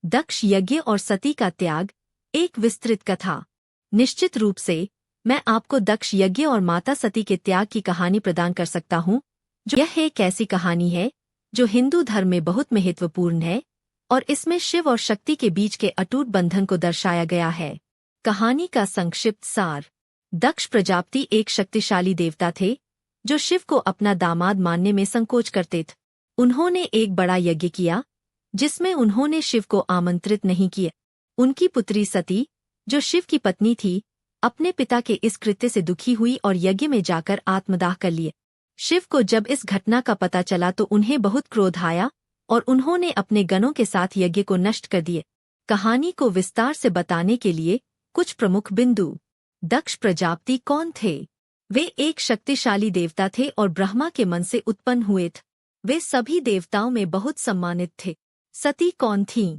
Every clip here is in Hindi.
दक्ष यज्ञ और सती का त्याग, एक विस्तृत कथा। निश्चित रूप से मैं आपको दक्ष यज्ञ और माता सती के त्याग की कहानी प्रदान कर सकता हूँ। यह एक ऐसी कहानी है जो हिंदू धर्म में बहुत महत्वपूर्ण है और इसमें शिव और शक्ति के बीच के अटूट बंधन को दर्शाया गया है। कहानी का संक्षिप्त सार। दक्ष प्रजापति एक शक्तिशाली देवता थे जो शिव को अपना दामाद मानने में संकोच करते थे। उन्होंने एक बड़ा यज्ञ किया जिसमें उन्होंने शिव को आमंत्रित नहीं किया। उनकी पुत्री सती, जो शिव की पत्नी थी, अपने पिता के इस कृत्य से दुखी हुई और यज्ञ में जाकर आत्मदाह कर लिया। शिव को जब इस घटना का पता चला तो उन्हें बहुत क्रोध आया और उन्होंने अपने गणों के साथ यज्ञ को नष्ट कर दिया। कहानी को विस्तार से बताने के लिए कुछ प्रमुख बिंदु। दक्ष प्रजापति कौन थे? वे एक शक्तिशाली देवता थे और ब्रह्मा के मन से उत्पन्न हुए थे। वे सभी देवताओं में बहुत सम्मानित थे। सती कौन थीं?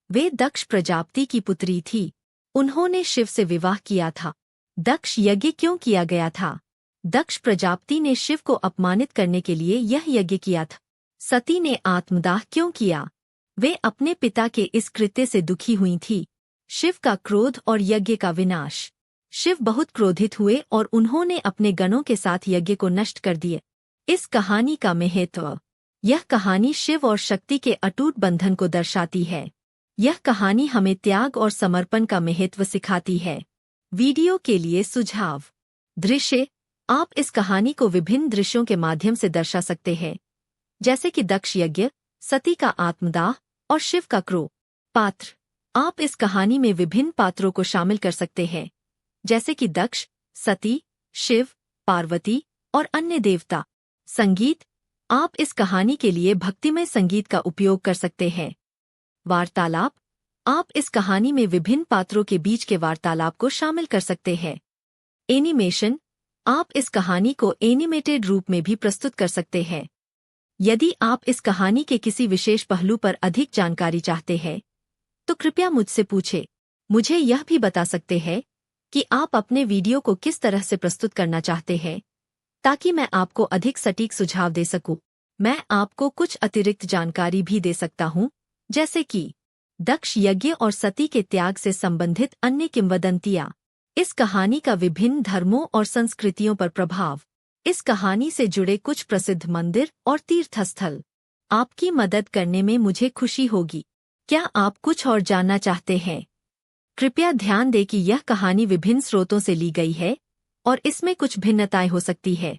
वे दक्ष प्रजापति की पुत्री थी। उन्होंने शिव से विवाह किया था। दक्ष यज्ञ क्यों किया गया था? दक्ष प्रजापति ने शिव को अपमानित करने के लिए यह यज्ञ किया था। सती ने आत्मदाह क्यों किया? वे अपने पिता के इस कृत्य से दुखी हुई थी। शिव का क्रोध और यज्ञ का विनाश। शिव बहुत क्रोधित हुए और उन्होंने अपने गणों के साथ यज्ञ को नष्ट कर दिया। इस कहानी का महत्व। यह कहानी शिव और शक्ति के अटूट बंधन को दर्शाती है। यह कहानी हमें त्याग और समर्पण का महत्व सिखाती है। वीडियो के लिए सुझाव। दृश्य। आप इस कहानी को विभिन्न दृश्यों के माध्यम से दर्शा सकते हैं, जैसे कि दक्ष यज्ञ, सती का आत्मदाह और शिव का क्रोध। पात्र। आप इस कहानी में विभिन्न पात्रों को शामिल कर सकते हैं, जैसे कि दक्ष, सती, शिव, पार्वती और अन्य देवता। संगीत। आप इस कहानी के लिए भक्तिमय संगीत का उपयोग कर सकते हैं। वार्तालाप। आप इस कहानी में विभिन्न पात्रों के बीच के वार्तालाप को शामिल कर सकते हैं। एनिमेशन। आप इस कहानी को एनिमेटेड रूप में भी प्रस्तुत कर सकते हैं। यदि आप इस कहानी के किसी विशेष पहलू पर अधिक जानकारी चाहते हैं तो कृपया मुझसे पूछें। मुझे यह भी बता सकते हैं कि आप अपने वीडियो को किस तरह से प्रस्तुत करना चाहते हैं, ताकि मैं आपको अधिक सटीक सुझाव दे सकूं। मैं आपको कुछ अतिरिक्त जानकारी भी दे सकता हूं, जैसे कि दक्ष यज्ञ और सती के त्याग से संबंधित अन्य किंवदंतियां। इस कहानी का विभिन्न धर्मों और संस्कृतियों पर प्रभाव। इस कहानी से जुड़े कुछ प्रसिद्ध मंदिर और तीर्थस्थल। आपकी मदद करने में मुझे खुशी होगी। क्या आप कुछ और जानना चाहते हैं? कृपया ध्यान दें कि यह कहानी विभिन्न स्रोतों से ली गई है और इसमें कुछ भिन्नताएं हो सकती है।